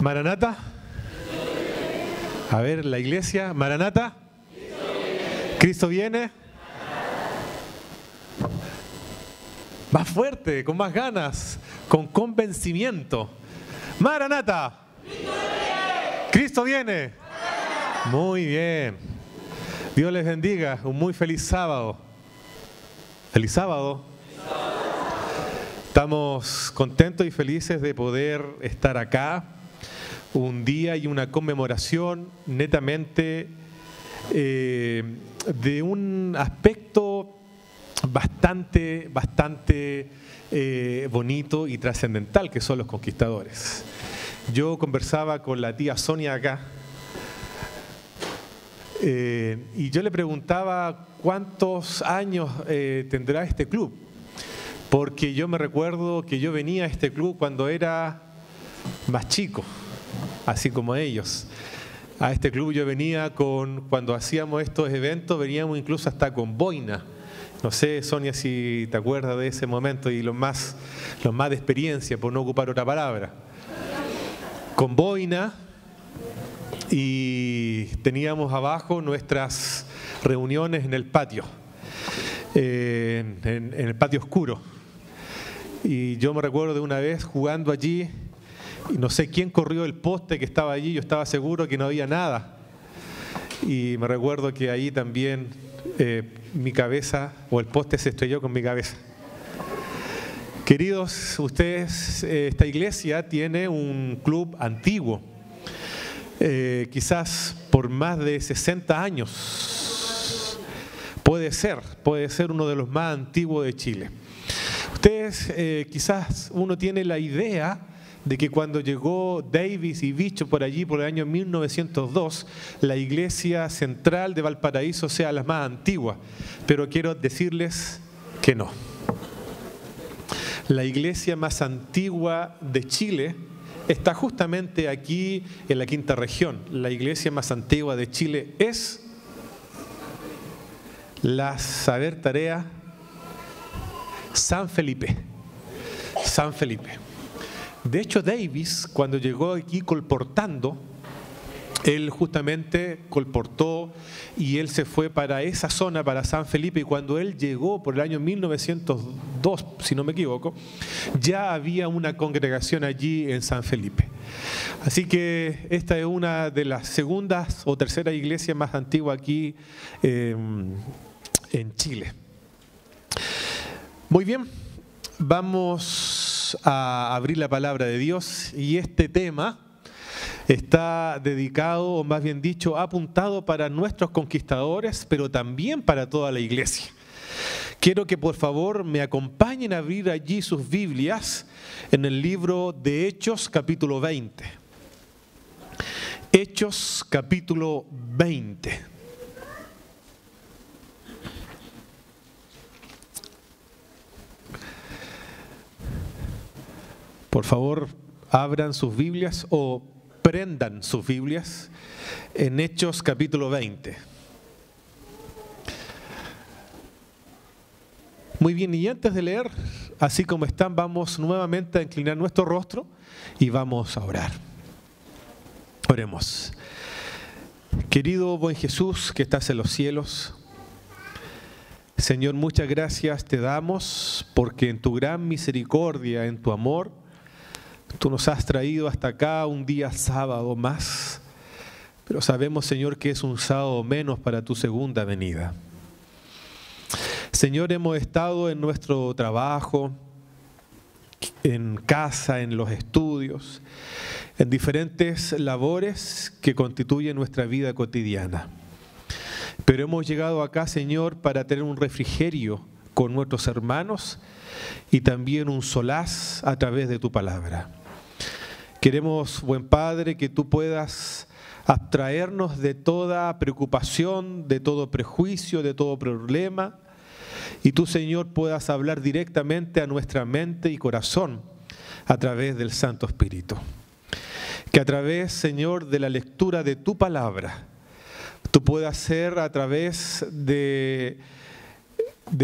Maranata. A ver, la iglesia. Maranata. Cristo viene. Más fuerte, con más ganas, con convencimiento. Maranata. Cristo viene. Muy bien. Dios les bendiga. Un muy feliz sábado. Feliz sábado. Estamos contentos y felices de poder estar acá. Un día y una conmemoración netamente de un aspecto bastante bonito y trascendental, que son los conquistadores. Yo conversaba con la tía Sonia acá y yo le preguntaba cuántos años tendrá este club, porque yo me recuerdo que yo venía a este club cuando era más chico, así como ellos. A este club yo venía cuando hacíamos estos eventos, veníamos incluso hasta con boina. No sé, Sonia, si te acuerdas de ese momento y los más de experiencia, por no ocupar otra palabra. Con boina, y teníamos abajo nuestras reuniones en el patio, en el patio oscuro. Y yo me recuerdo de una vez jugando allí, y no sé quién corrió el poste que estaba allí, yo estaba seguro que no había nada. Y me recuerdo que ahí también mi cabeza, o el poste se estrelló con mi cabeza. Queridos, ustedes, esta iglesia tiene un club antiguo, quizás por más de 60 años. Puede ser uno de los más antiguos de Chile. Ustedes, quizás uno tiene la idea de que cuando llegó Davis y Bicho por allí, por el año 1902, la iglesia central de Valparaíso sea la más antigua. Pero quiero decirles que no. La iglesia más antigua de Chile está justamente aquí en la quinta región. La iglesia más antigua de Chile es saber tarea, San Felipe. San Felipe. De hecho, Davis, cuando llegó aquí colportando, él justamente colportó y él se fue para esa zona, para San Felipe, y cuando él llegó por el año 1902, si no me equivoco, ya había una congregación allí en San Felipe. Así que esta es una de las segundas o terceras iglesias más antiguas aquí en Chile. Muy bien, vamos a abrir la palabra de Dios, y este tema está dedicado, o más bien dicho, apuntado para nuestros conquistadores, pero también para toda la iglesia. Quiero que por favor me acompañen a abrir allí sus Biblias en el libro de Hechos capítulo 20. Hechos capítulo 20. Por favor, abran sus Biblias o prendan sus Biblias en Hechos capítulo 20. Muy bien, y antes de leer, así como están, vamos nuevamente a inclinar nuestro rostro y vamos a orar. Oremos. Querido buen Jesús que estás en los cielos, Señor, muchas gracias te damos porque en tu gran misericordia, en tu amor, tú nos has traído hasta acá un día sábado más, pero sabemos, Señor, que es un sábado menos para tu segunda venida. Señor, hemos estado en nuestro trabajo, en casa, en los estudios, en diferentes labores que constituyen nuestra vida cotidiana. Pero hemos llegado acá, Señor, para tener un refrigerio con nuestros hermanos y también un solaz a través de tu palabra. Queremos, buen Padre, que tú puedas abstraernos de toda preocupación, de todo prejuicio, de todo problema, y tú, Señor, puedas hablar directamente a nuestra mente y corazón a través del Santo Espíritu. Que a través, Señor, de la lectura de tu palabra, tú puedas ser a través de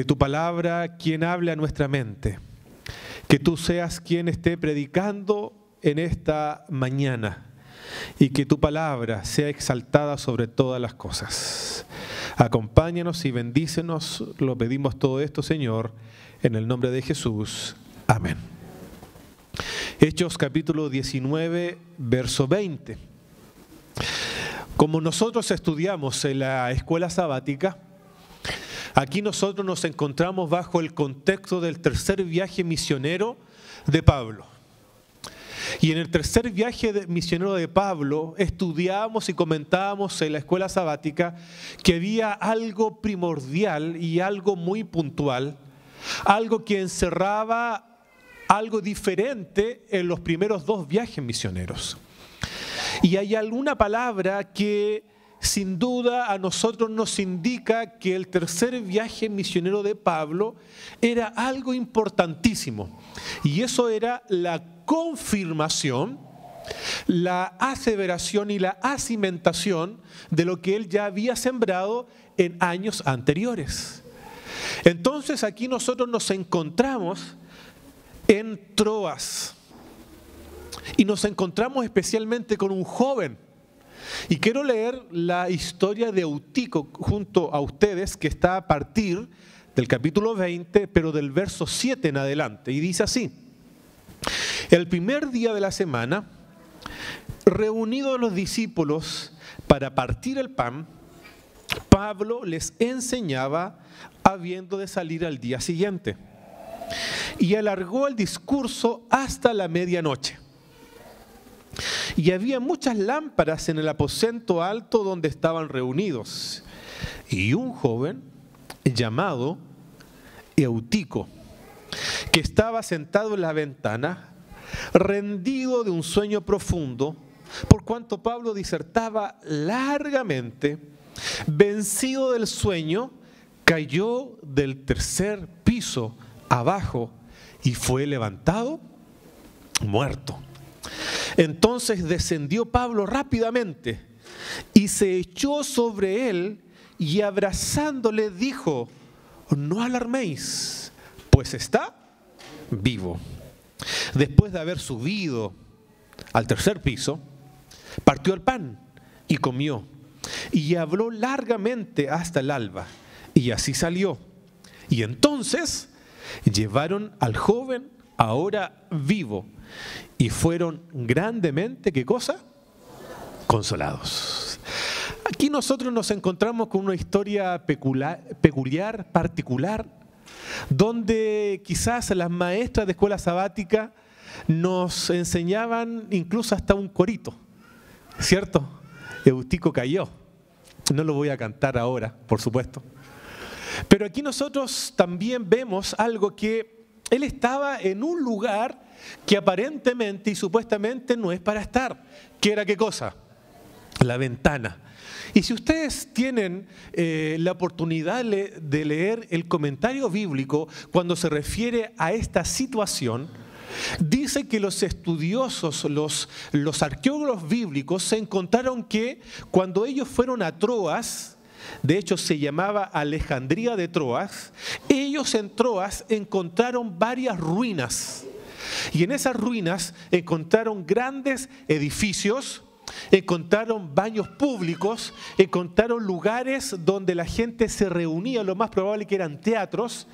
tu palabra quien hable a nuestra mente. Que tú seas quien esté predicando en esta mañana y que tu palabra sea exaltada sobre todas las cosas. Acompáñanos y bendícenos, lo pedimos todo esto, Señor, en el nombre de Jesús. Amén. Hechos capítulo 19, verso 20. Como nosotros estudiamos en la escuela sabática, aquí nosotros nos encontramos bajo el contexto del tercer viaje misionero de Pablo. Y en el tercer viaje misionero de Pablo estudiábamos y comentábamos en la escuela sabática que había algo primordial y algo muy puntual, algo que encerraba algo diferente en los primeros dos viajes misioneros. Y hay alguna palabra que sin duda a nosotros nos indica que el tercer viaje misionero de Pablo era algo importantísimo. Y eso era la confirmación, la aseveración y la acimentación de lo que él ya había sembrado en años anteriores. Entonces aquí nosotros nos encontramos en Troas y nos encontramos especialmente con un joven. Y quiero leer la historia de Eutico junto a ustedes, que está a partir del capítulo 20, pero del verso 7 en adelante. Y dice así: el primer día de la semana, reunidos los discípulos para partir el pan, Pablo les enseñaba habiendo de salir al día siguiente. Y alargó el discurso hasta la medianoche. Y había muchas lámparas en el aposento alto donde estaban reunidos. Y un joven llamado Eutico, que estaba sentado en la ventana, rendido de un sueño profundo, por cuanto Pablo disertaba largamente, vencido del sueño, cayó del tercer piso abajo y fue levantado muerto. Entonces descendió Pablo rápidamente y se echó sobre él y abrazándole dijo: no alarméis, pues está vivo. Después de haber subido al tercer piso, partió el pan y comió y habló largamente hasta el alba, y así salió. Y entonces llevaron al joven ahora vivo y fueron grandemente, ¿qué cosa? Consolados. Aquí nosotros nos encontramos con una historia peculiar, particular, donde quizás las maestras de escuela sabática nos enseñaban incluso hasta un corito, ¿cierto? Eutico cayó. No lo voy a cantar ahora, por supuesto. Pero aquí nosotros también vemos algo que él estaba en un lugar que aparentemente y supuestamente no es para estar. ¿Qué era qué cosa? La ventana. Y si ustedes tienen la oportunidad de leer el comentario bíblico cuando se refiere a esta situación, dice que los estudiosos, los arqueólogos bíblicos se encontraron que cuando ellos fueron a Troas, de hecho se llamaba Alejandría de Troas, ellos en Troas encontraron varias ruinas. Y en esas ruinas encontraron grandes edificios, encontraron baños públicos, encontraron lugares donde la gente se reunía, lo más probable que eran teatros,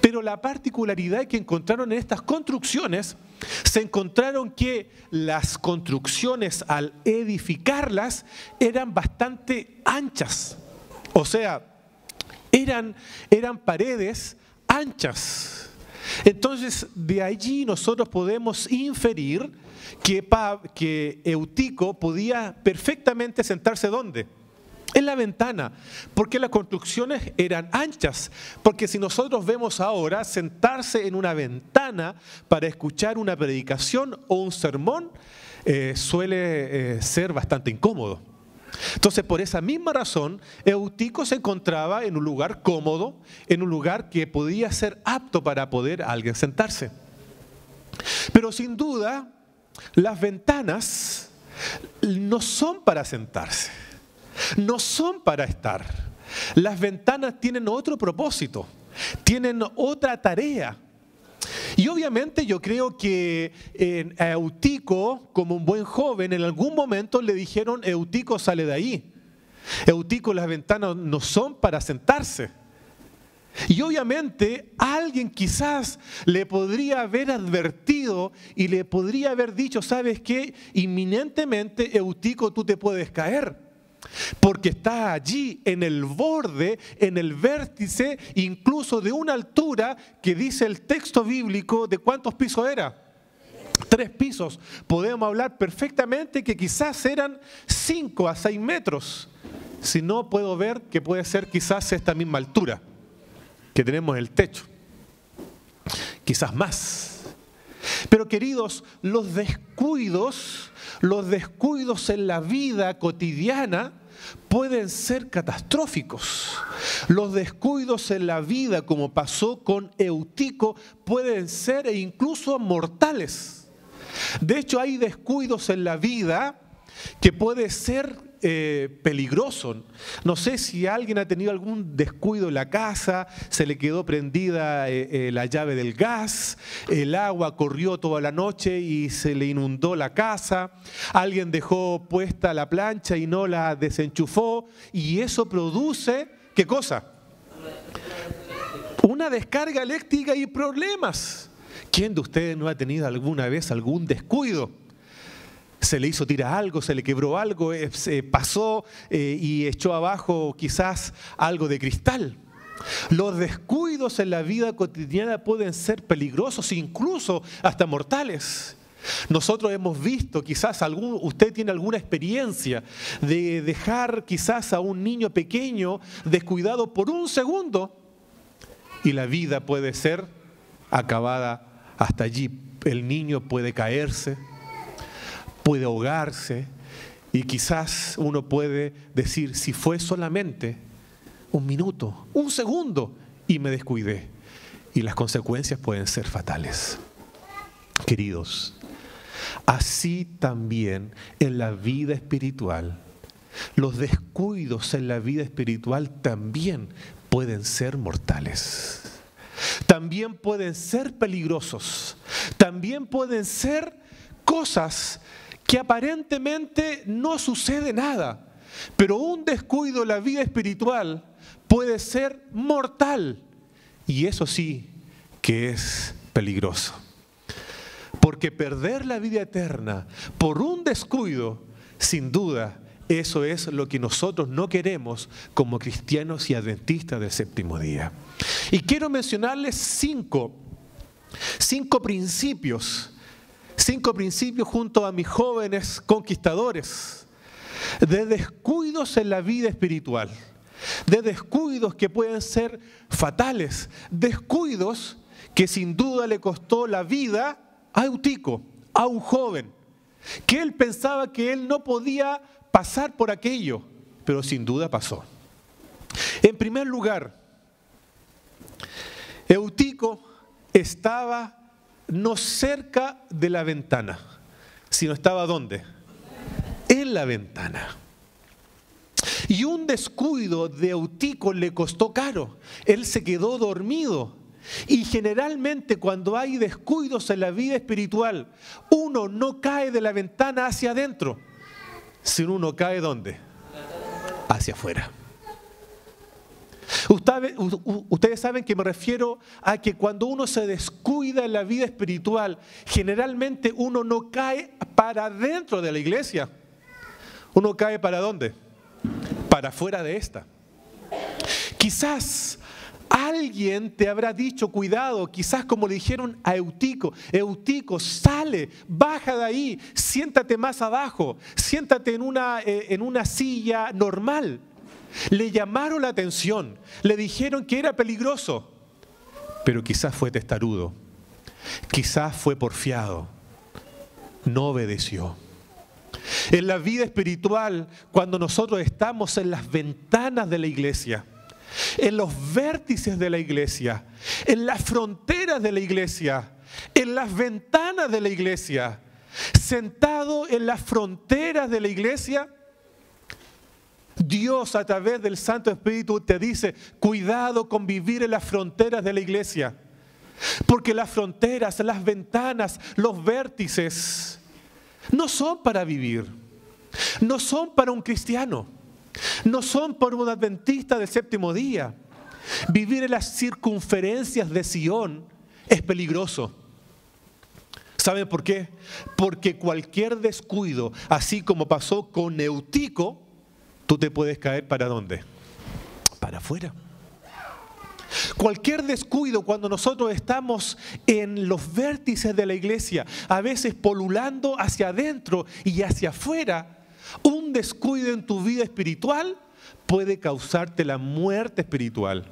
pero la particularidad que encontraron en estas construcciones, se encontraron que las construcciones al edificarlas eran bastante anchas, o sea, eran paredes anchas. Entonces, de allí nosotros podemos inferir que Eutico podía perfectamente sentarse ¿dónde? En la ventana, porque las construcciones eran anchas. Porque si nosotros vemos ahora, sentarse en una ventana para escuchar una predicación o un sermón suele ser bastante incómodo. Entonces, por esa misma razón, Eutico se encontraba en un lugar cómodo, en un lugar que podía ser apto para poder alguien sentarse. Pero sin duda, las ventanas no son para sentarse, no son para estar. Las ventanas tienen otro propósito, tienen otra tarea. Y obviamente yo creo que a Eutico, como un buen joven, en algún momento le dijeron: Eutico, sale de ahí. Eutico, las ventanas no son para sentarse. Y obviamente alguien quizás le podría haber advertido y le podría haber dicho: ¿sabes qué? Inminentemente, Eutico, tú te puedes caer. Porque está allí en el borde, en el vértice, incluso de una altura que dice el texto bíblico de cuántos pisos era. 3 pisos. Podemos hablar perfectamente que quizás eran 5 a 6 metros. Si no, puedo ver que puede ser quizás esta misma altura que tenemos en el techo. Quizás más. Pero queridos, los descuidos en la vida cotidiana pueden ser catastróficos. Los descuidos en la vida, como pasó con Eutico, pueden ser incluso mortales. De hecho, hay descuidos en la vida que puede ser peligroso. No sé si alguien ha tenido algún descuido en la casa, se le quedó prendida la llave del gas, el agua corrió toda la noche y se le inundó la casa, alguien dejó puesta la plancha y no la desenchufó, y eso produce, ¿qué cosa? Una descarga eléctrica y problemas. ¿Quién de ustedes no ha tenido alguna vez algún descuido? Se le hizo tirar algo, se le quebró algo, pasó y echó abajo quizás algo de cristal. Los descuidos en la vida cotidiana pueden ser peligrosos, incluso hasta mortales. Nosotros hemos visto, quizás usted tiene alguna experiencia de dejar quizás a un niño pequeño descuidado por un segundo y la vida puede ser acabada hasta allí. El niño puede caerse, puede ahogarse, y quizás uno puede decir: si fue solamente un minuto, un segundo, y me descuidé, y las consecuencias pueden ser fatales. Queridos, así también en la vida espiritual, los descuidos en la vida espiritual también pueden ser mortales. También pueden ser peligrosos. También pueden ser cosas que aparentemente no sucede nada, pero un descuido en la vida espiritual puede ser mortal, y eso sí que es peligroso, porque perder la vida eterna por un descuido, sin duda, eso es lo que nosotros no queremos como cristianos y adventistas del séptimo día. Y quiero mencionarles cinco principios junto a mis jóvenes conquistadores de descuidos en la vida espiritual, de descuidos que pueden ser fatales, descuidos que sin duda le costó la vida a Eutico, a un joven, que él pensaba que él no podía pasar por aquello, pero sin duda pasó. En primer lugar, Eutico estaba no cerca de la ventana, sino estaba ¿dónde? En la ventana. Y un descuido de Eutico le costó caro. Él se quedó dormido. Y generalmente cuando hay descuidos en la vida espiritual, uno no cae de la ventana hacia adentro, sino uno cae ¿dónde? Hacia afuera. Ustedes saben que me refiero a que cuando uno se descuida en la vida espiritual, generalmente uno no cae para adentro de la iglesia. Uno cae ¿para dónde? Para afuera de esta. Quizás alguien te habrá dicho: cuidado, quizás como le dijeron a Eutico: Eutico, sale, baja de ahí, siéntate más abajo, siéntate en una silla normal. Le llamaron la atención, le dijeron que era peligroso, pero quizás fue testarudo, quizás fue porfiado, no obedeció. En la vida espiritual, cuando nosotros estamos en las ventanas de la iglesia, en los vértices de la iglesia, en las fronteras de la iglesia, en las ventanas de la iglesia, sentado en las fronteras de la iglesia, Dios a través del Santo Espíritu te dice: cuidado con vivir en las fronteras de la iglesia. Porque las fronteras, las ventanas, los vértices no son para vivir. No son para un cristiano. No son para un adventista del séptimo día. Vivir en las circunferencias de Sion es peligroso. ¿Saben por qué? Porque cualquier descuido, así como pasó con Eutico, tú te puedes caer ¿para dónde? Para afuera. Cualquier descuido cuando nosotros estamos en los vértices de la iglesia, a veces polulando hacia adentro y hacia afuera, un descuido en tu vida espiritual puede causarte la muerte espiritual.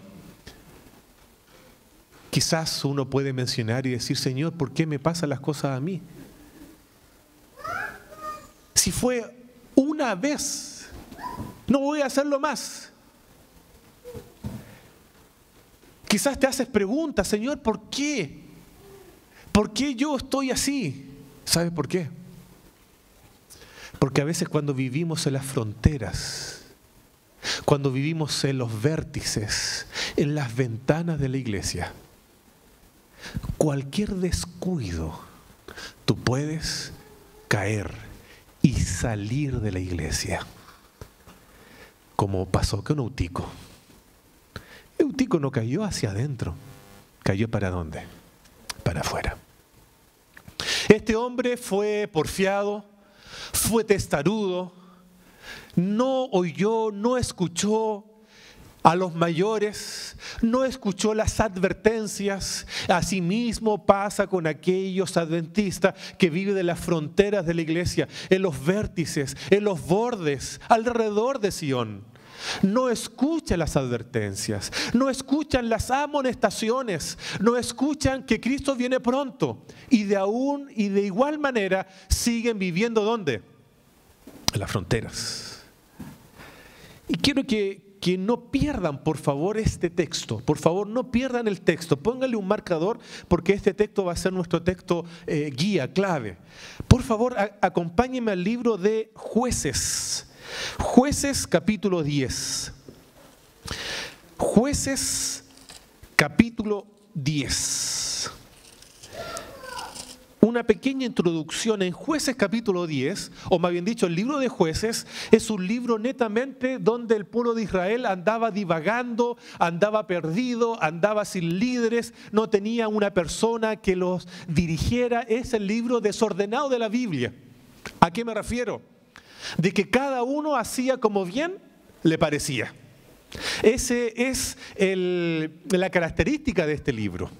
Quizás uno puede mencionar y decir, Señor, ¿por qué me pasan las cosas a mí? Si fue una vez, no voy a hacerlo más. Quizás te haces preguntas, Señor, ¿por qué? ¿Por qué yo estoy así? ¿Sabes por qué? Porque a veces cuando vivimos en las fronteras, cuando vivimos en los vértices, en las ventanas de la iglesia, cualquier descuido, tú puedes caer y salir de la iglesia, como pasó con Eutico. Eutico no cayó hacia adentro, cayó ¿para dónde? Para afuera. Este hombre fue porfiado, fue testarudo, no oyó, no escuchó a los mayores, no escuchó las advertencias. Asimismo pasa con aquellos adventistas que viven en las fronteras de la iglesia, en los vértices, en los bordes, alrededor de Sion. No escuchan las advertencias, no escuchan las amonestaciones, no escuchan que Cristo viene pronto. Y de igual manera siguen viviendo ¿dónde? En las fronteras. Y quiero que no pierdan, por favor, este texto. Por favor, no pierdan el texto. Pónganle un marcador porque este texto va a ser nuestro texto guía, clave. Por favor, acompáñenme al libro de Jueces. Jueces capítulo 10. Jueces capítulo 10. Una pequeña introducción en Jueces capítulo 10, o más bien dicho, el libro de Jueces es un libro netamente donde el pueblo de Israel andaba divagando, andaba perdido, andaba sin líderes, no tenía una persona que los dirigiera. Es el libro desordenado de la Biblia. ¿A qué me refiero? De que cada uno hacía como bien le parecía. Esa es la característica de este libro.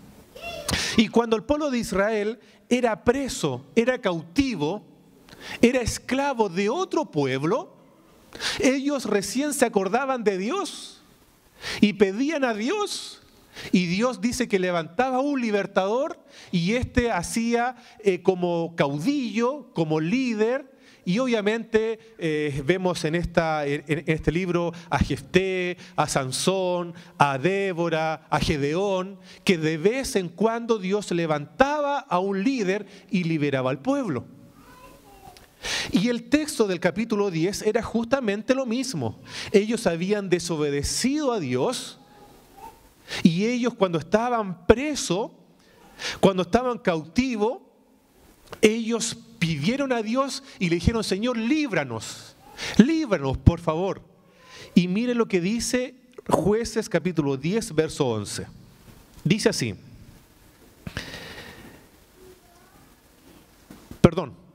Y cuando el pueblo de Israel era preso, era cautivo, era esclavo de otro pueblo, ellos recién se acordaban de Dios y pedían a Dios. Y Dios dice que levantaba un libertador y este hacía como caudillo, como líder. Y obviamente vemos en este libro a Jefté, a Sansón, a Débora, a Gedeón, que de vez en cuando Dios levantaba a un líder y liberaba al pueblo. Y el texto del capítulo 10 era justamente lo mismo. Ellos habían desobedecido a Dios y ellos cuando estaban presos, cuando estaban cautivos, ellos pidieron a Dios y le dijeron, Señor, líbranos, por favor. Y mire lo que dice Jueces capítulo 10, verso 11. Dice así.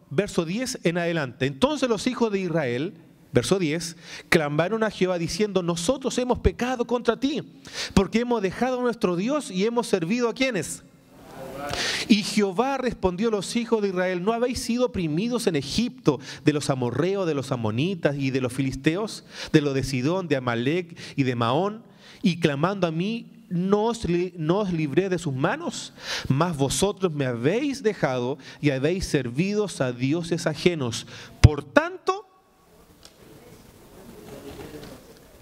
Verso 10 en adelante. Entonces los hijos de Israel, verso 10, clamaron a Jehová diciendo, nosotros hemos pecado contra ti, porque hemos dejado a nuestro Dios y hemos servido ¿a quiénes? Y Jehová respondió a los hijos de Israel, ¿no habéis sido oprimidos en Egipto de los amorreos, de los amonitas y de los filisteos, de los de Sidón, de Amalec y de Maón? Y clamando a mí, no os libré de sus manos, mas vosotros me habéis dejado y habéis servido a dioses ajenos. Por tanto,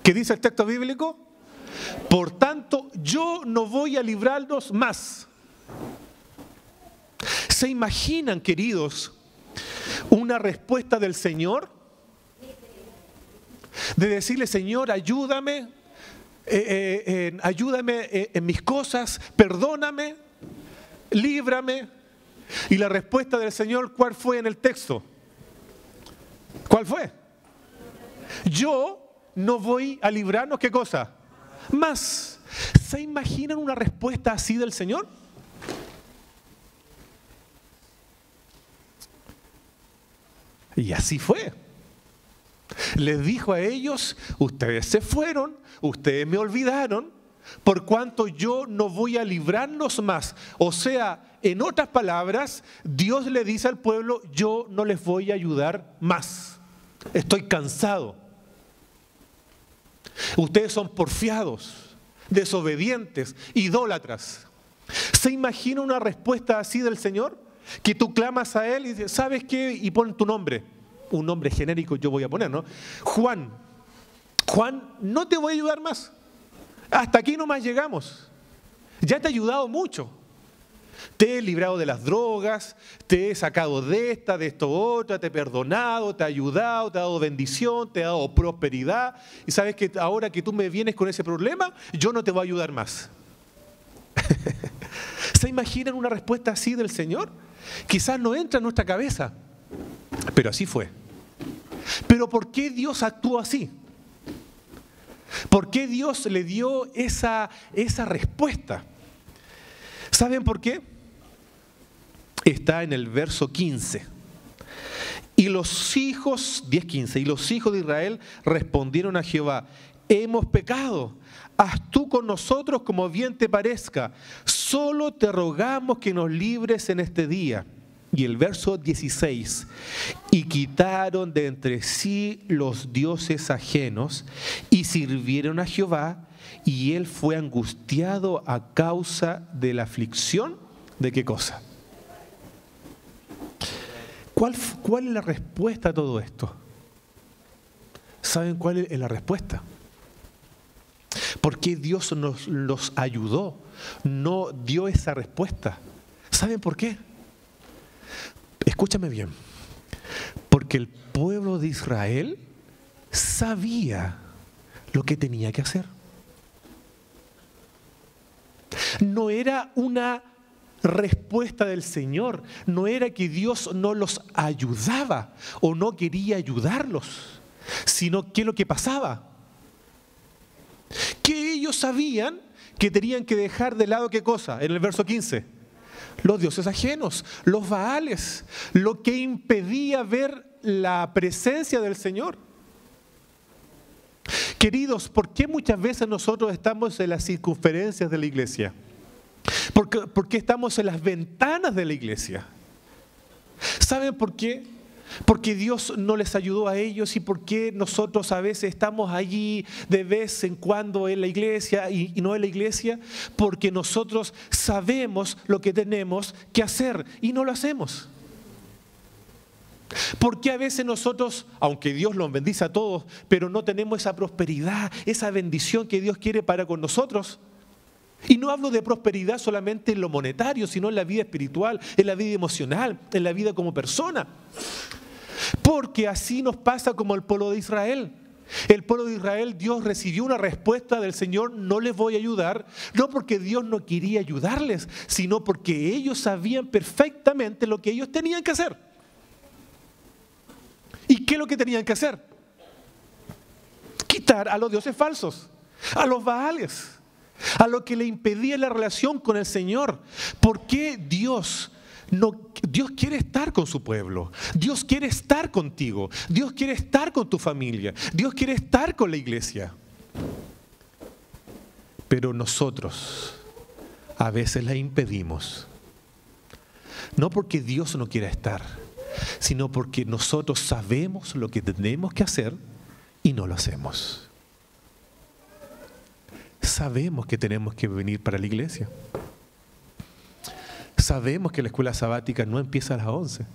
¿qué dice el texto bíblico? Por tanto, yo no voy a librarlos más. ¿Se imaginan, queridos, una respuesta del Señor? De decirle, Señor, ayúdame, ayúdame en mis cosas, perdóname. líbrame. Y la respuesta del Señor, ¿cuál fue en el texto? ¿Cuál fue? Yo no voy a librarnos, ¿qué cosa? Más. ¿Se imaginan una respuesta así del Señor? Y así fue. Les dijo a ellos, ustedes se fueron, ustedes me olvidaron, por cuanto yo no voy a librarlos más. O sea, en otras palabras, Dios le dice al pueblo, yo no les voy a ayudar más. Estoy cansado. Ustedes son porfiados, desobedientes, idólatras. ¿Se imagina una respuesta así del Señor? Que tú clamas a Él y dices, ¿sabes qué? Y pon tu nombre. Un nombre genérico yo voy a poner, ¿no? Juan, no te voy a ayudar más. Hasta aquí nomás llegamos. Ya te he ayudado mucho. Te he librado de las drogas, te he sacado de esto, otra, te he perdonado, te he ayudado, te he dado bendición, te he dado prosperidad. Y sabes que ahora que tú me vienes con ese problema, yo no te voy a ayudar más. ¿Se imaginan una respuesta así del Señor? Quizás no entra en nuestra cabeza, pero así fue. ¿Pero por qué Dios actuó así? ¿Por qué Dios le dio esa respuesta? ¿Saben por qué? Está en el verso 15. Y los hijos, 10:15, y los hijos de Israel respondieron a Jehová, hemos pecado, haz tú con nosotros como bien te parezca, solo te rogamos que nos libres en este día. Y el verso 16, y quitaron de entre sí los dioses ajenos y sirvieron a Jehová, y él fue angustiado a causa de la aflicción. ¿De qué cosa? ¿Cuál es la respuesta a todo esto? ¿Saben cuál es la respuesta? ¿Por qué Dios los ayudó? No dio esa respuesta. ¿Saben por qué? Escúchame bien. Porque el pueblo de Israel sabía lo que tenía que hacer. No era una respuesta del Señor, no era que Dios no los ayudaba o no quería ayudarlos, sino que lo que pasaba, que ellos sabían que tenían que dejar de lado, ¿qué cosa? En el verso 15, los dioses ajenos, los baales, lo que impedía ver la presencia del Señor. Queridos, ¿por qué muchas veces nosotros estamos en las circunferencias de la iglesia? ¿Por qué estamos en las ventanas de la iglesia? ¿Saben por qué? Porque Dios no les ayudó a ellos y porque nosotros a veces estamos allí de vez en cuando en la iglesia y no en la iglesia, porque nosotros sabemos lo que tenemos que hacer y no lo hacemos. Porque a veces nosotros, aunque Dios los bendice a todos, pero no tenemos esa prosperidad, esa bendición que Dios quiere para con nosotros. Y no hablo de prosperidad solamente en lo monetario, sino en la vida espiritual, en la vida emocional, en la vida como persona. Porque así nos pasa como el pueblo de Israel. El pueblo de Israel, Dios recibió una respuesta del Señor, no les voy a ayudar, no porque Dios no quería ayudarles, sino porque ellos sabían perfectamente lo que ellos tenían que hacer. ¿Y qué es lo que tenían que hacer? Quitar a los dioses falsos, a los baales, a lo que le impedía la relación con el Señor. ¿Por qué Dios quiere estar con su pueblo? Dios quiere estar contigo. Dios quiere estar con tu familia. Dios quiere estar con la iglesia. Pero nosotros a veces la impedimos. No porque Dios no quiera estar, sino porque nosotros sabemos lo que tenemos que hacer y no lo hacemos. Sabemos que tenemos que venir para la iglesia. Sabemos que la escuela sabática no empieza a las 11.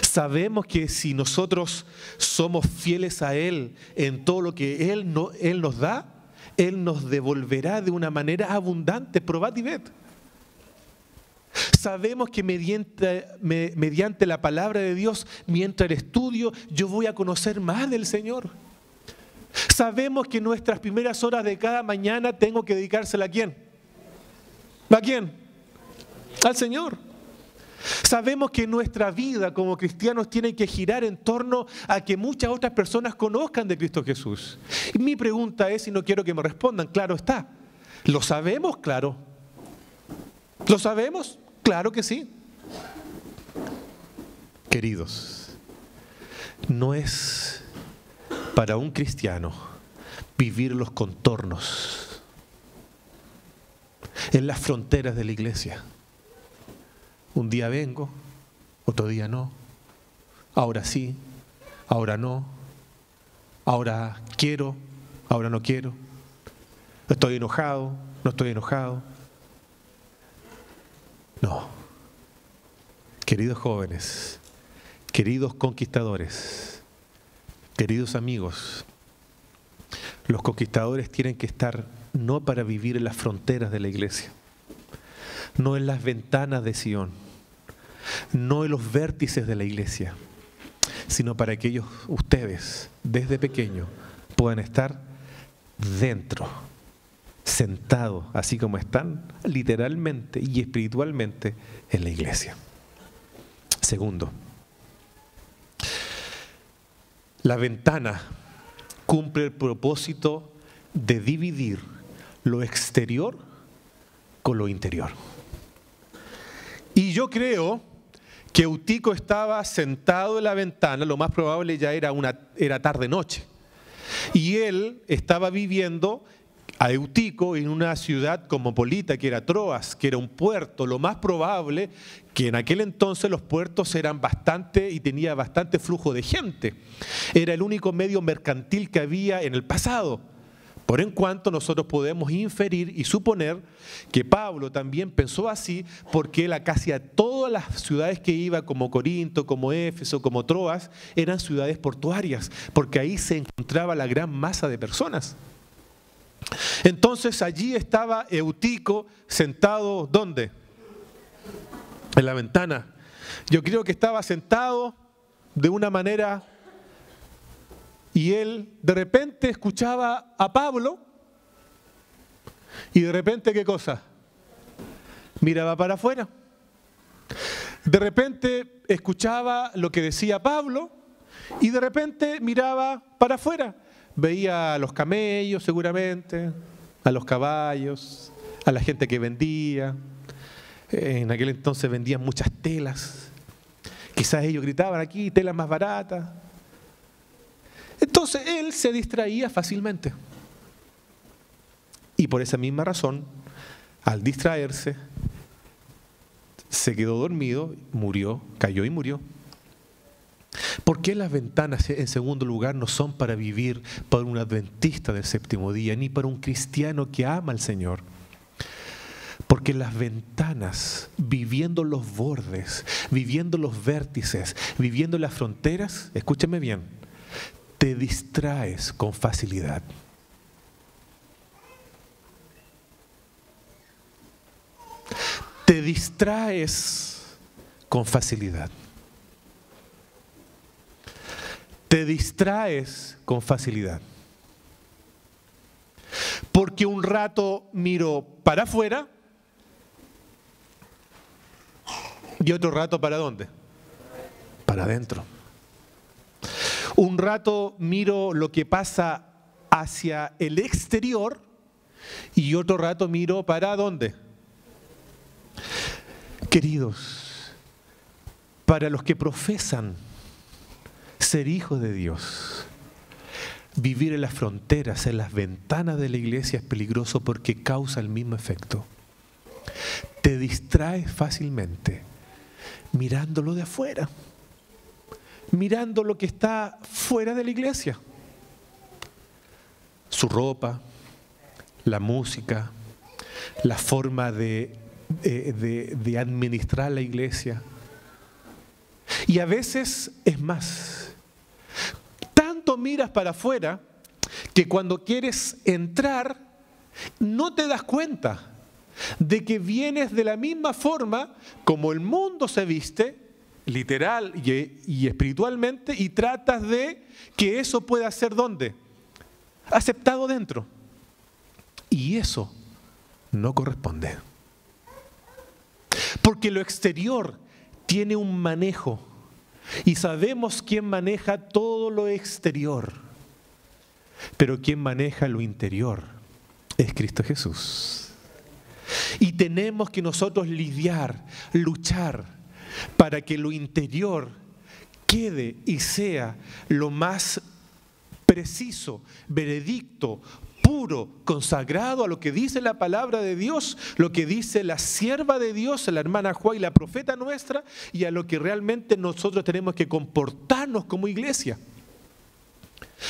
Sabemos que si nosotros somos fieles a Él en todo lo que Él nos da, Él nos devolverá de una manera abundante. Probad y ved. Sabemos que mediante la palabra de Dios, mientras el estudio, yo voy a conocer más del Señor. Sabemos que nuestras primeras horas de cada mañana tengo que dedicársela ¿a quién? ¿A quién? al Señor. Sabemos que nuestra vida como cristianos tiene que girar en torno a que muchas otras personas conozcan de Cristo Jesús. Y mi pregunta es, y no quiero que me respondan, claro está, ¿lo sabemos? Claro. ¿Lo sabemos? Claro que sí. Queridos, no es para un cristiano vivir los contornos en las fronteras de la iglesia. Un día vengo, otro día no, ahora sí, ahora no, ahora quiero, ahora no quiero, estoy enojado, no estoy enojado. No, queridos jóvenes, queridos conquistadores, queridos amigos, los conquistadores tienen que estar no para vivir en las fronteras de la iglesia, no en las ventanas de Sion, no en los vértices de la iglesia, sino para que ellos, ustedes, desde pequeños, puedan estar dentro, sentados, así como están literalmente y espiritualmente en la iglesia. Segundo, la ventana cumple el propósito de dividir lo exterior con lo interior. Y yo creo que Eutico estaba sentado en la ventana, lo más probable ya era tarde-noche, y él estaba viviendo a Eutico en una ciudad cosmopolita que era Troas, que era un puerto. Lo más probable que en aquel entonces los puertos eran bastante y tenía bastante flujo de gente. Era el único medio mercantil que había en el pasado. Por en cuanto nosotros podemos inferir y suponer que Pablo también pensó así, porque él a casi a todas las ciudades que iba, como Corinto, como Éfeso, como Troas, eran ciudades portuarias, porque ahí se encontraba la gran masa de personas. Entonces allí estaba Eutico sentado, ¿dónde? En la ventana. Yo creo que estaba sentado de una manera, y él de repente escuchaba a Pablo, y de repente, ¿qué cosa? Miraba para afuera. De repente escuchaba lo que decía Pablo, y de repente miraba para afuera. Veía a los camellos seguramente, a los caballos, a la gente que vendía. En aquel entonces vendían muchas telas. Quizás ellos gritaban aquí, telas más baratas. Entonces él se distraía fácilmente. Y por esa misma razón, al distraerse, se quedó dormido, murió, cayó y murió. ¿Por qué las ventanas, en segundo lugar, no son para vivir para un adventista del séptimo día, ni para un cristiano que ama al Señor? Porque las ventanas, viviendo los bordes, viviendo los vértices, viviendo las fronteras, escúchame bien, te distraes con facilidad. Te distraes con facilidad. Te distraes con facilidad. Porque un rato miro para afuera y otro rato ¿para dónde? Para adentro. Un rato miro lo que pasa hacia el exterior y otro rato miro ¿para dónde? Queridos, para los que profesan ser hijos de Dios, vivir en las fronteras, en las ventanas de la iglesia es peligroso porque causa el mismo efecto. Te distraes fácilmente mirándolo de afuera, mirando lo que está fuera de la iglesia. Su ropa, la música, la forma de administrar la iglesia. Y a veces es más. Tanto miras para afuera que cuando quieres entrar no te das cuenta de que vienes de la misma forma como el mundo se viste, literal y espiritualmente, y tratas de que eso pueda ser ¿dónde? Aceptado dentro. Y eso no corresponde. Porque lo exterior tiene un manejo y sabemos quién maneja todo lo exterior, pero quien maneja lo interior es Cristo Jesús. Y tenemos que nosotros lidiar, luchar para que lo interior quede y sea lo más preciso, veredicto, puro, consagrado a lo que dice la palabra de Dios, lo que dice la sierva de Dios, la hermana Juá y la profeta nuestra, y a lo que realmente nosotros tenemos que comportarnos como iglesia.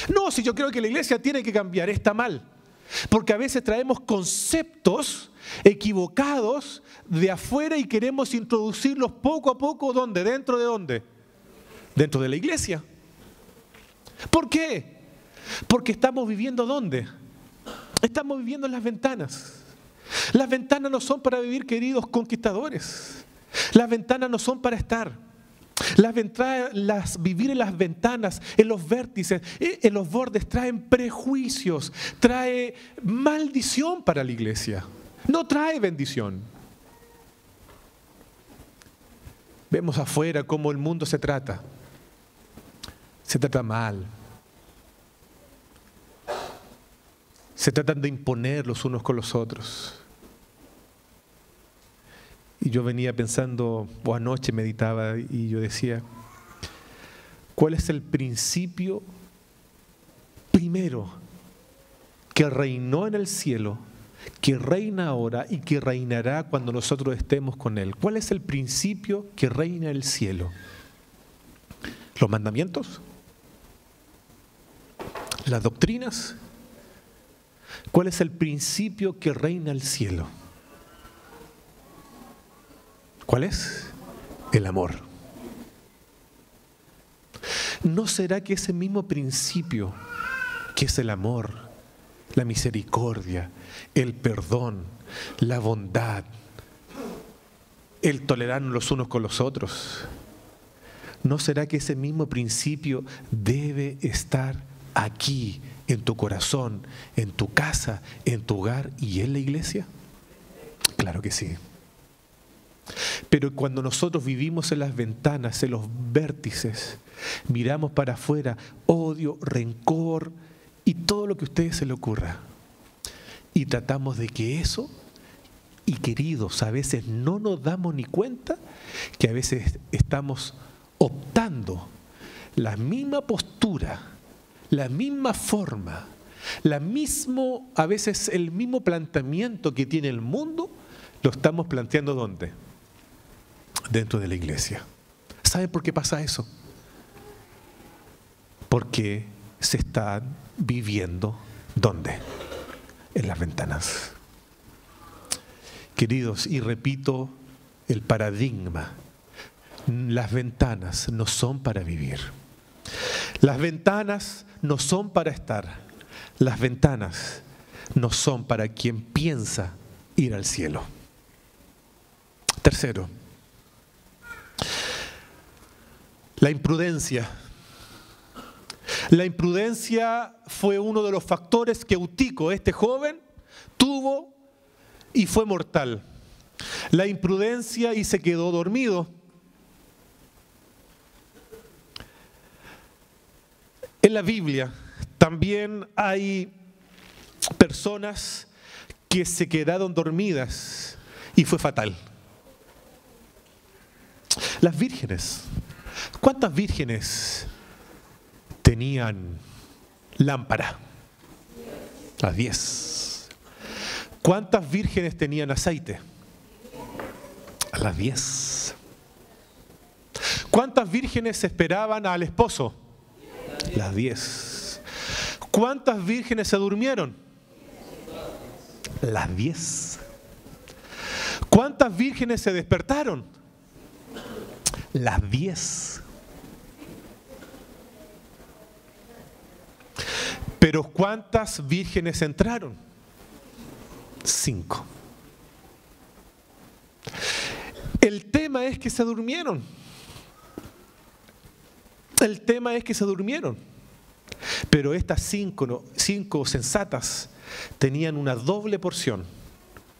No, si yo creo que la iglesia tiene que cambiar, está mal. Porque a veces traemos conceptos equivocados de afuera y queremos introducirlos poco a poco, ¿dónde? ¿Dentro de dónde? Dentro de la iglesia. ¿Por qué? Porque estamos viviendo ¿dónde? Estamos viviendo en las ventanas. Las ventanas no son para vivir, queridos conquistadores. Las ventanas no son para estar. Vivir en las ventanas, en los vértices, en los bordes, traen prejuicios, trae maldición para la iglesia. No trae bendición. Vemos afuera cómo el mundo se trata. Se trata mal. Se tratan de imponer los unos con los otros. Y yo venía pensando, o anoche meditaba, y yo decía, ¿cuál es el principio primero que reinó en el cielo, que reina ahora y que reinará cuando nosotros estemos con Él? ¿Cuál es el principio que reina en el cielo? ¿Los mandamientos? ¿Las doctrinas? ¿Cuál es el principio que reina el cielo? ¿Cuál es? El amor. ¿No será que ese mismo principio, que es el amor, la misericordia, el perdón, la bondad, el tolerarnos los unos con los otros, ¿no será que ese mismo principio debe estar aquí, en tu corazón, en tu casa, en tu hogar y en la iglesia? Claro que sí. Pero cuando nosotros vivimos en las ventanas, en los vértices, miramos para afuera odio, rencor y todo lo que a ustedes se le ocurra, y tratamos de que eso, y queridos, a veces no nos damos ni cuenta que a veces estamos optando la misma postura, la misma forma, a veces el mismo planteamiento que tiene el mundo, lo estamos planteando ¿dónde? Dentro de la iglesia. ¿Saben por qué pasa eso? Porque se está viviendo ¿dónde? En las ventanas. Queridos, y repito el paradigma, las ventanas no son para vivir. Las ventanas no son para estar. Las ventanas no son para quien piensa ir al cielo. Tercero, la imprudencia. La imprudencia fue uno de los factores que Eutico, este joven, tuvo y fue mortal. La imprudencia y se quedó dormido. En la Biblia también hay personas que se quedaron dormidas y fue fatal. Las vírgenes. ¿Cuántas vírgenes tenían lámpara? Las 10. ¿Cuántas vírgenes tenían aceite? Las 10. ¿Cuántas vírgenes esperaban al esposo? Las 10. ¿Cuántas vírgenes se durmieron? Las 10. ¿Cuántas vírgenes se despertaron? Las 10. Pero ¿cuántas vírgenes entraron? 5. El tema es que se durmieron. El tema es que se durmieron. Pero estas 5 sensatas tenían una doble porción.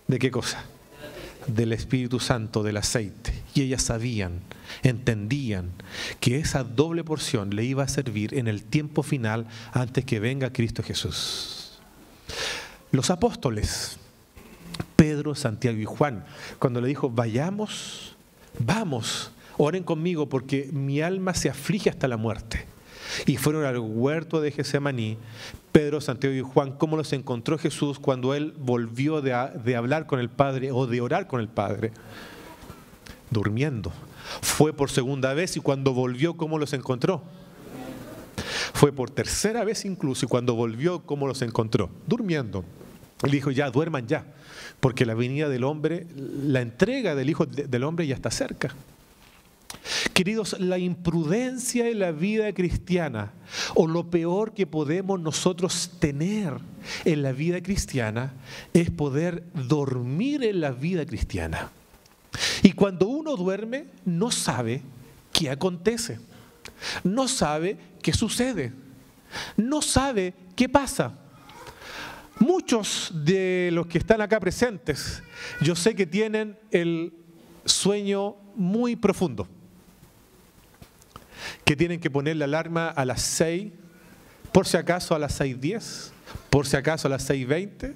¿De qué cosa? del Espíritu Santo, del aceite. Y ellas sabían, entendían que esa doble porción le iba a servir en el tiempo final antes que venga Cristo Jesús. Los apóstoles, Pedro, Santiago y Juan, cuando le dijo, vayamos, vamos, oren conmigo porque mi alma se aflige hasta la muerte. Y fueron al huerto de Getsemaní, Pedro, Santiago y Juan, ¿cómo los encontró Jesús cuando él volvió de hablar con el Padre o de orar con el Padre? Durmiendo. Fue por segunda vez y cuando volvió, ¿cómo los encontró? Fue por tercera vez incluso y cuando volvió, ¿cómo los encontró? Durmiendo. Él dijo, ya, duerman ya, porque la venida del hombre, la entrega del Hijo del Hombre ya está cerca. Queridos, la imprudencia en la vida cristiana, o lo peor que podemos nosotros tener en la vida cristiana, es poder dormir en la vida cristiana. Y cuando uno duerme, no sabe qué acontece, no sabe qué sucede, no sabe qué pasa. Muchos de los que están acá presentes, yo sé que tienen el sueño muy profundo, que tienen que poner la alarma a las 6, por si acaso a las 6:10, por si acaso a las 6:20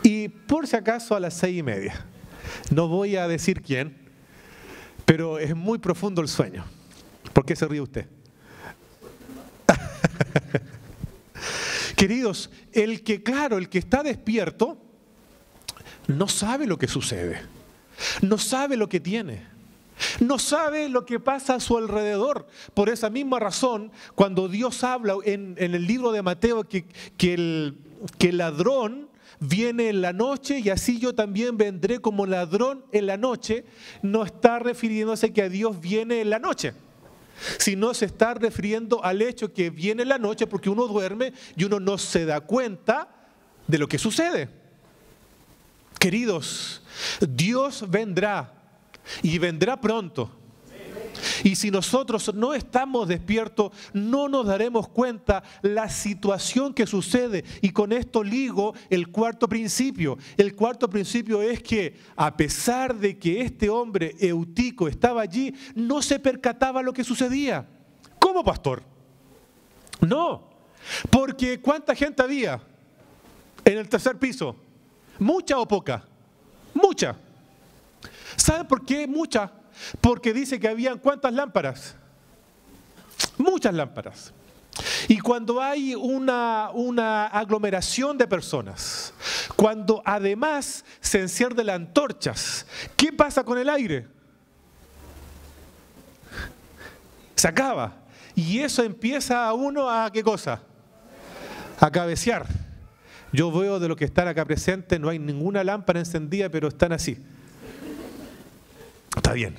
y por si acaso a las 6:30. No voy a decir quién, pero es muy profundo el sueño. ¿Por qué se ríe usted? Queridos, el que está despierto no sabe lo que sucede, no sabe lo que tiene. No sabe lo que pasa a su alrededor. Por esa misma razón, cuando Dios habla en el libro de Mateo que el ladrón viene en la noche y así yo también vendré como ladrón en la noche, no está refiriéndose que a Dios viene en la noche, sino se está refiriendo al hecho que viene en la noche porque uno duerme y uno no se da cuenta de lo que sucede. Queridos, Dios vendrá. Y vendrá pronto. Y si nosotros no estamos despiertos, no nos daremos cuenta la situación que sucede. Y con esto ligo el cuarto principio. El cuarto principio es que a pesar de que este hombre Eutico estaba allí, no se percataba lo que sucedía. ¿Cómo, pastor? No, porque ¿cuánta gente había en el tercer piso? ¿Mucha o poca? Mucha. ¿Saben por qué muchas? Porque dice que habían ¿cuántas lámparas? Muchas lámparas. Y cuando hay una aglomeración de personas, cuando además se encienden las antorchas, ¿qué pasa con el aire? Se acaba. Y eso empieza a uno a ¿qué cosa? A cabecear. Yo veo de los que están acá presentes, no hay ninguna lámpara encendida, pero están así. Está bien.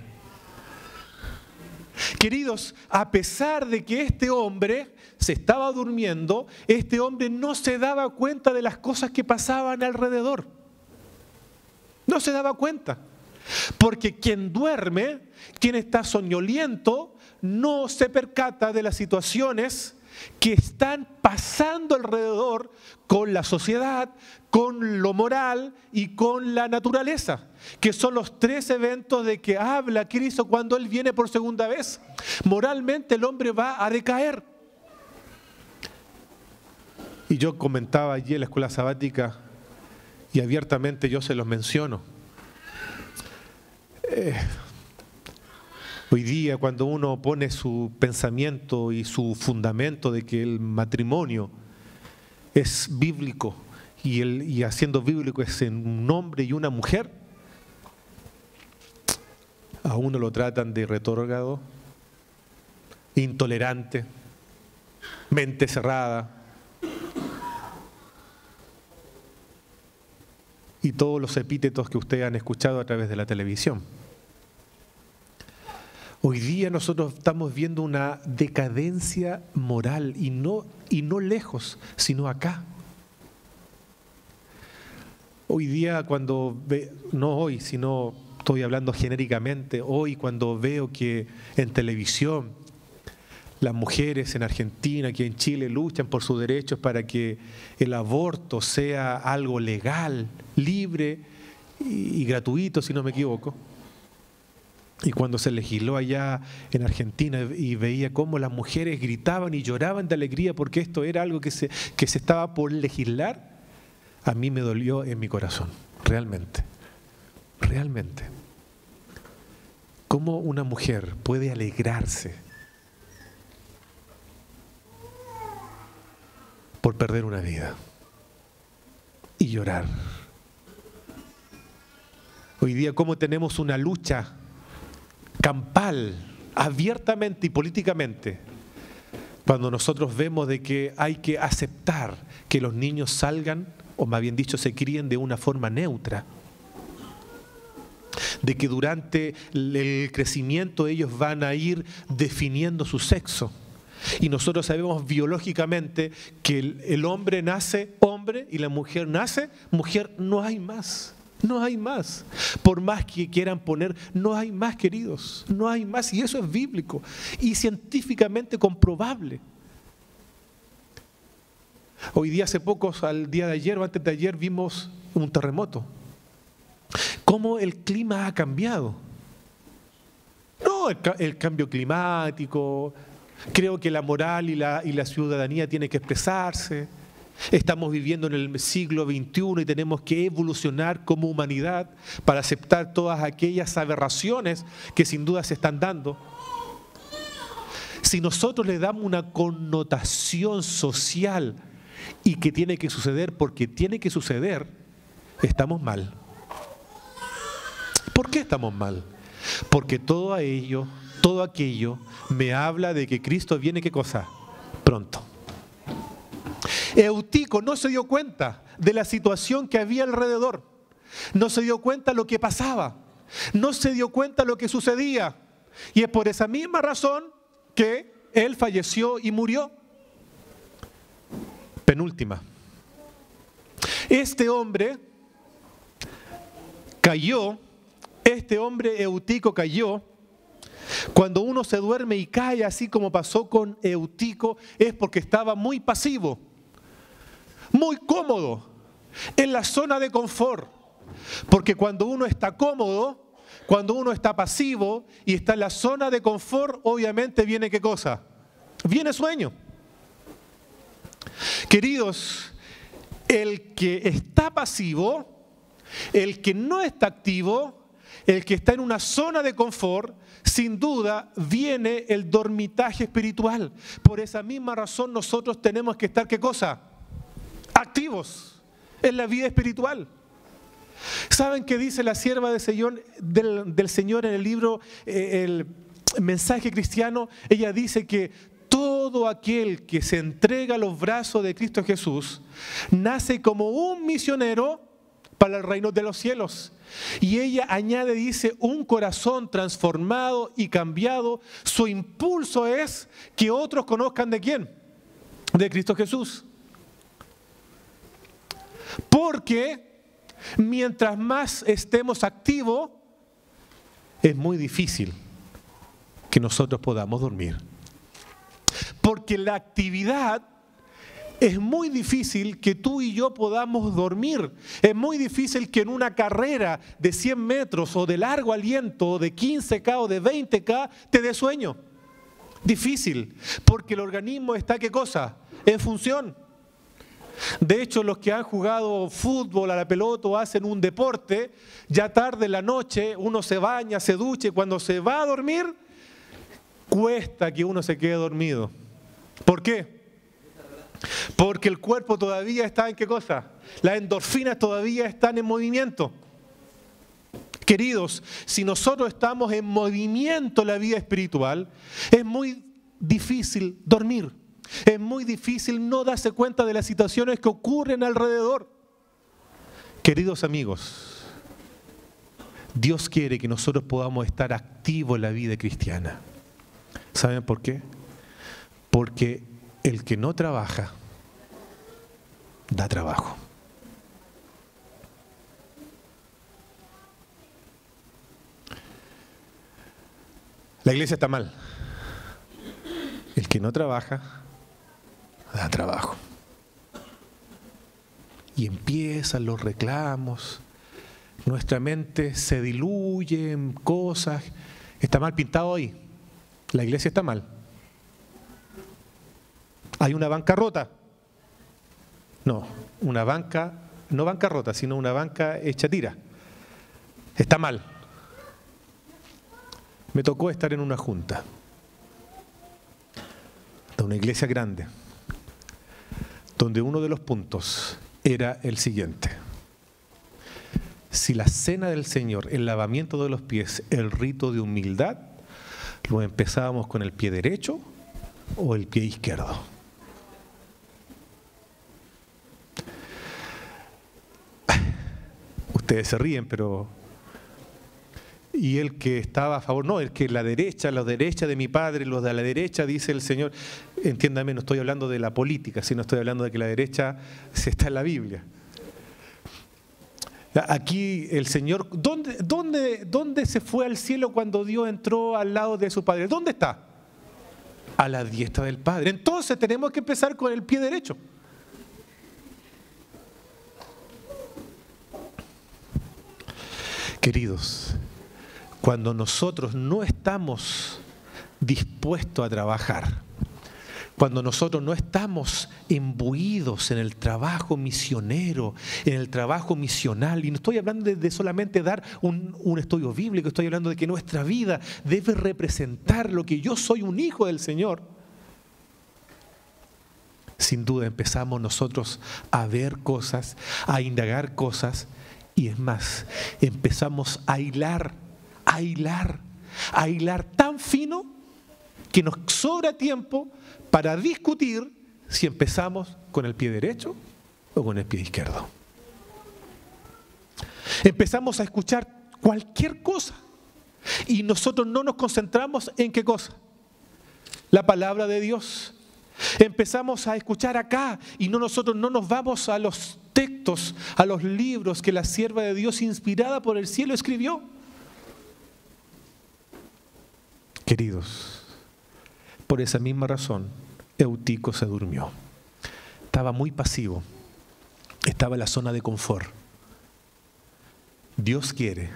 Queridos, a pesar de que este hombre se estaba durmiendo, este hombre no se daba cuenta de las cosas que pasaban alrededor. No se daba cuenta. Porque quien duerme, quien está soñoliento, no se percata de las situaciones que están pasando alrededor con la sociedad, con lo moral y con la naturaleza, que son los tres eventos de que habla Cristo cuando Él viene por segunda vez. Moralmente el hombre va a decaer. Y yo comentaba allí en la escuela sabática y abiertamente yo se los menciono. Hoy día cuando uno pone su pensamiento y su fundamento de que el matrimonio es bíblico y haciendo bíblico es en un hombre y una mujer, a uno lo tratan de retrógrado, intolerante, mente cerrada y todos los epítetos que ustedes han escuchado a través de la televisión. Hoy día nosotros estamos viendo una decadencia moral y no lejos, sino acá. Hoy día no hoy, sino estoy hablando genéricamente, hoy cuando veo que en televisión las mujeres en Argentina, aquí en Chile, luchan por sus derechos para que el aborto sea algo legal, libre, y gratuito, si no me equivoco. Y cuando se legisló allá en Argentina y veía cómo las mujeres gritaban y lloraban de alegría porque esto era algo que se estaba por legislar, a mí me dolió en mi corazón, realmente, realmente. ¿Cómo una mujer puede alegrarse por perder una vida y llorar? Hoy día, ¿cómo tenemos una lucha campal, abiertamente y políticamente, cuando nosotros vemos de que hay que aceptar que los niños salgan, o más bien dicho, se críen de una forma neutra, de que durante el crecimiento ellos van a ir definiendo su sexo? Y nosotros sabemos biológicamente que el hombre nace hombre y la mujer nace mujer, no hay más. No hay más. Por más que quieran poner, no hay más, queridos. No hay más. Y eso es bíblico y científicamente comprobable. Hoy día, hace pocos, al día de ayer o antes de ayer, vimos un terremoto. ¿Cómo el clima ha cambiado? No, el cambio climático. Creo que la moral y la ciudadanía tienen que expresarse. Estamos viviendo en el siglo XXI y tenemos que evolucionar como humanidad para aceptar todas aquellas aberraciones que sin duda se están dando. Si nosotros le damos una connotación social y que tiene que suceder porque tiene que suceder, estamos mal. ¿Por qué estamos mal? Porque todo aquello me habla de que Cristo viene, ¿qué cosa? Pronto. Eutico no se dio cuenta de la situación que había alrededor, no se dio cuenta de lo que pasaba, no se dio cuenta de lo que sucedía, y es por esa misma razón que él falleció y murió. Penúltima. Este hombre Eutico cayó. Cuando uno se duerme y cae así como pasó con Eutico, es porque estaba muy pasivo, muy cómodo, en la zona de confort. Porque cuando uno está cómodo, cuando uno está pasivo y está en la zona de confort, obviamente viene ¿qué cosa? Viene sueño. Queridos, el que está pasivo, el que no está activo, el que está en una zona de confort, sin duda viene el dormitaje espiritual. Por esa misma razón nosotros tenemos que estar ¿qué cosa? Activos en la vida espiritual. ¿Saben qué dice la sierva del Señor en el libro El Mensaje Cristiano? Ella dice que todo aquel que se entrega a los brazos de Cristo Jesús nace como un misionero para el reino de los cielos. Y ella añade, dice, un corazón transformado y cambiado, su impulso es que otros conozcan ¿de quién? De Cristo Jesús. Porque mientras más estemos activos, es muy difícil que nosotros podamos dormir. Porque la actividad es muy difícil que tú y yo podamos dormir. Es muy difícil que en una carrera de 100 metros o de largo aliento, o de 15K o de 20K, te dé sueño. Difícil, porque el organismo está ¿qué cosa? En función. De hecho, los que han jugado fútbol, a la pelota o hacen un deporte, ya tarde en la noche uno se baña, se ducha y cuando se va a dormir, cuesta que uno se quede dormido. ¿Por qué? Porque el cuerpo todavía está ¿en qué cosa? Las endorfinas todavía están en movimiento. Queridos, si nosotros estamos en movimiento en la vida espiritual, es muy difícil dormir. Es muy difícil no darse cuenta de las situaciones que ocurren alrededor. Queridos amigos, Dios quiere que nosotros podamos estar activos en la vida cristiana. ¿Saben por qué? Porque el que no trabaja, da trabajo. La iglesia está mal. El que no trabaja, da trabajo. Y empiezan los reclamos. Nuestra mente se diluye en cosas. Está mal pintado ahí. La iglesia está mal. ¿Hay una bancarrota? No, una banca, no bancarrota, sino una banca hecha tira. Está mal. Me tocó estar en una junta de una iglesia grande, donde uno de los puntos era el siguiente: si la cena del Señor, el lavamiento de los pies, el rito de humildad, lo empezábamos con el pie derecho o el pie izquierdo. Ustedes se ríen, pero... Y el que estaba a favor, no, el que la derecha de mi padre, los de la derecha, dice el Señor. Entiéndame, no estoy hablando de la política, sino estoy hablando de que la derecha se está en la Biblia. Aquí el Señor, ¿dónde se fue al cielo cuando Dios entró al lado de su Padre? ¿Dónde está? A la diestra del Padre. Entonces tenemos que empezar con el pie derecho. Queridos, cuando nosotros no estamos dispuestos a trabajar, cuando nosotros no estamos imbuidos en el trabajo misionero, en el trabajo misional, y no estoy hablando de solamente dar un estudio bíblico, estoy hablando de que nuestra vida debe representar lo que yo soy, un hijo del Señor. Sin duda empezamos nosotros a ver cosas, a indagar cosas, y es más, empezamos a hilar tan fino que nos sobra tiempo para discutir si empezamos con el pie derecho o con el pie izquierdo. Empezamos a escuchar cualquier cosa y nosotros no nos concentramos en qué cosa. La palabra de Dios. Empezamos a escuchar acá y nosotros no nos vamos a los textos, a los libros que la sierva de Dios inspirada por el cielo escribió. Queridos, por esa misma razón, Eutico se durmió. Estaba muy pasivo, estaba en la zona de confort. Dios quiere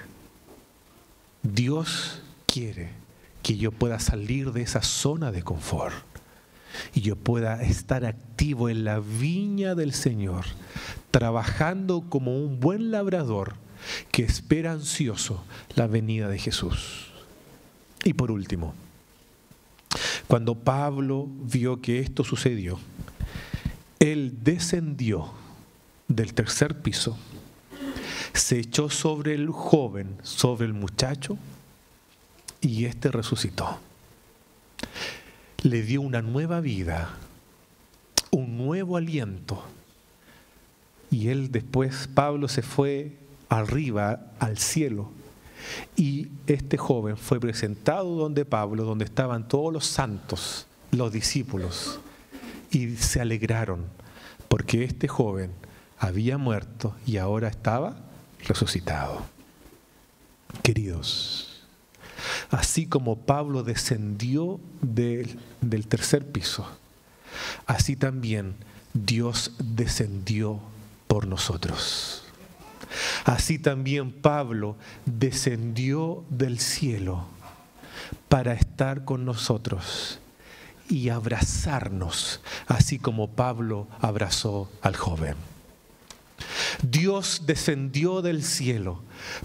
que yo pueda salir de esa zona de confort y yo pueda estar activo en la viña del Señor, trabajando como un buen labrador que espera ansioso la venida de Jesús. Y por último, cuando Pablo vio que esto sucedió, él descendió del tercer piso, se echó sobre el joven, sobre el muchacho, y éste resucitó. Le dio una nueva vida, un nuevo aliento. Y él después, Pablo se fue arriba, al cielo. Y este joven fue presentado donde Pablo, donde estaban todos los santos, los discípulos. Y se alegraron porque este joven había muerto y ahora estaba resucitado. Queridos, así como Pablo descendió del tercer piso, así también Dios descendió por nosotros. Así también Pablo descendió del cielo para estar con nosotros y abrazarnos, así como Pablo abrazó al joven. Dios descendió del cielo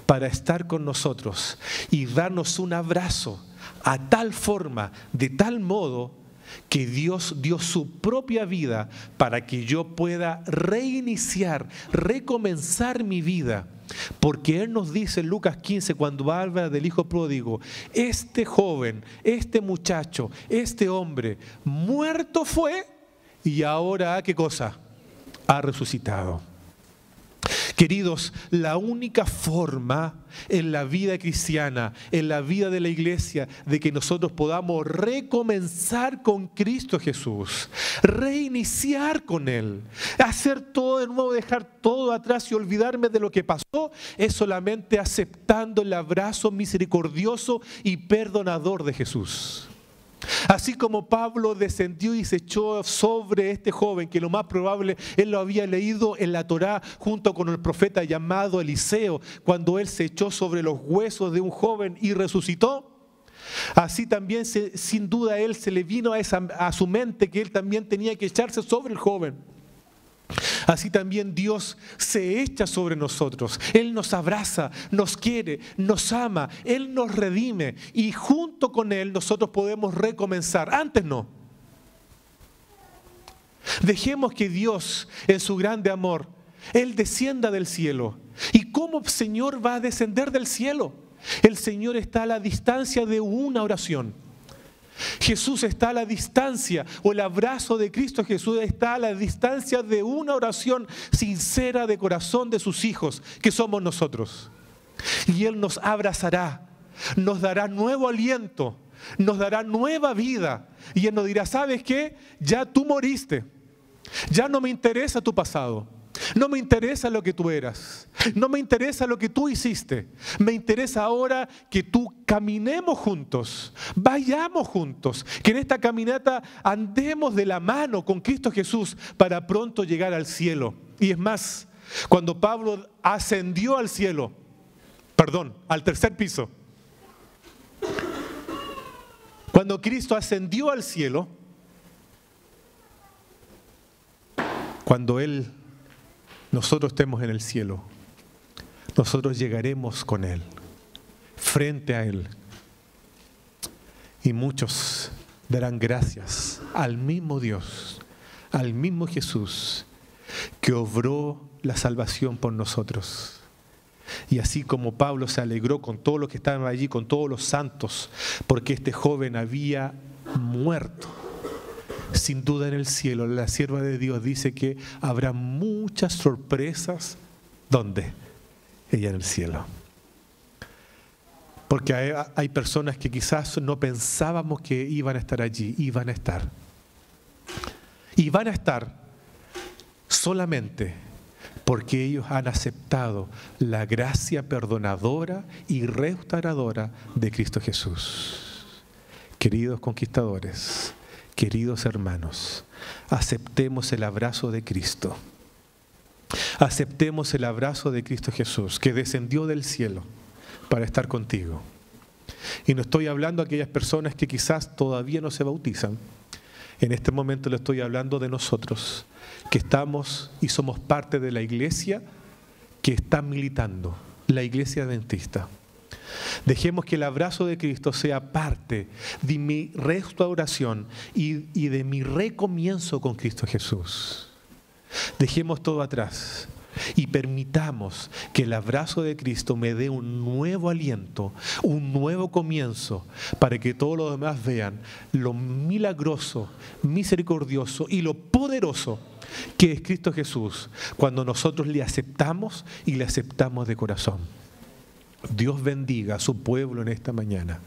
para estar con nosotros y darnos un abrazo a tal forma, de tal modo, que Dios dio su propia vida para que yo pueda reiniciar, recomenzar mi vida. Porque Él nos dice en Lucas 15, cuando habla del hijo pródigo, este joven, este muchacho, este hombre, muerto fue y ahora, ¿qué cosa? Ha resucitado. Queridos, la única forma en la vida cristiana, en la vida de la iglesia, de que nosotros podamos recomenzar con Cristo Jesús, reiniciar con Él, hacer todo de nuevo, dejar todo atrás y olvidarme de lo que pasó, es solamente aceptando el abrazo misericordioso y perdonador de Jesús. Así como Pablo descendió y se echó sobre este joven, que lo más probable él lo había leído en la Torá junto con el profeta llamado Eliseo, cuando él se echó sobre los huesos de un joven y resucitó. Así también sin duda a él se le vino a su mente que él también tenía que echarse sobre el joven. Así también Dios se echa sobre nosotros. Él nos abraza, nos quiere, nos ama, Él nos redime y junto con Él nosotros podemos recomenzar. Antes no. Dejemos que Dios en su grande amor, Él descienda del cielo. ¿Y cómo el Señor va a descender del cielo? El Señor está a la distancia de una oración. Jesús está a la distancia, o el abrazo de Cristo Jesús está a la distancia de una oración sincera de corazón de sus hijos, que somos nosotros. Y Él nos abrazará, nos dará nuevo aliento, nos dará nueva vida. Y Él nos dirá, ¿sabes qué? Ya tú moriste, ya no me interesa tu pasado. No me interesa lo que tú eras, no me interesa lo que tú hiciste, me interesa ahora que tú caminemos juntos, vayamos juntos, que en esta caminata andemos de la mano con Cristo Jesús para pronto llegar al cielo. Y es más, cuando Pablo ascendió al cielo, al tercer piso, cuando Cristo ascendió al cielo, cuando nosotros estemos en el cielo, nosotros llegaremos con Él, frente a Él. Y muchos darán gracias al mismo Dios, al mismo Jesús, que obró la salvación por nosotros. Y así como Pablo se alegró con todos los que estaban allí, con todos los santos, porque este joven había muerto, sin duda en el cielo, la sierva de Dios dice que habrá muchas sorpresas. ¿Dónde? Ella en el cielo. Porque hay personas que quizás no pensábamos que iban a estar allí, y van a estar. Y van a estar solamente porque ellos han aceptado la gracia perdonadora y restauradora de Cristo Jesús. Queridos conquistadores, queridos hermanos, aceptemos el abrazo de Cristo. Aceptemos el abrazo de Cristo Jesús, que descendió del cielo para estar contigo. Y no estoy hablando a aquellas personas que quizás todavía no se bautizan. En este momento le estoy hablando de nosotros, que estamos y somos parte de la iglesia que está militando, la iglesia adventista. Dejemos que el abrazo de Cristo sea parte de mi restauración y de mi recomienzo con Cristo Jesús. Dejemos todo atrás y permitamos que el abrazo de Cristo me dé un nuevo aliento, un nuevo comienzo, para que todos los demás vean lo milagroso, misericordioso y lo poderoso que es Cristo Jesús cuando nosotros le aceptamos y le aceptamos de corazón. Dios bendiga a su pueblo en esta mañana.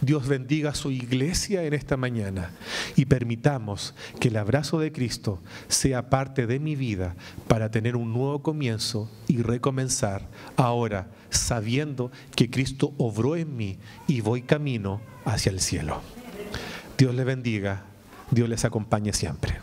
Dios bendiga a su iglesia en esta mañana y permitamos que el abrazo de Cristo sea parte de mi vida para tener un nuevo comienzo y recomenzar ahora sabiendo que Cristo obró en mí y voy camino hacia el cielo. Dios les bendiga, Dios les acompañe siempre.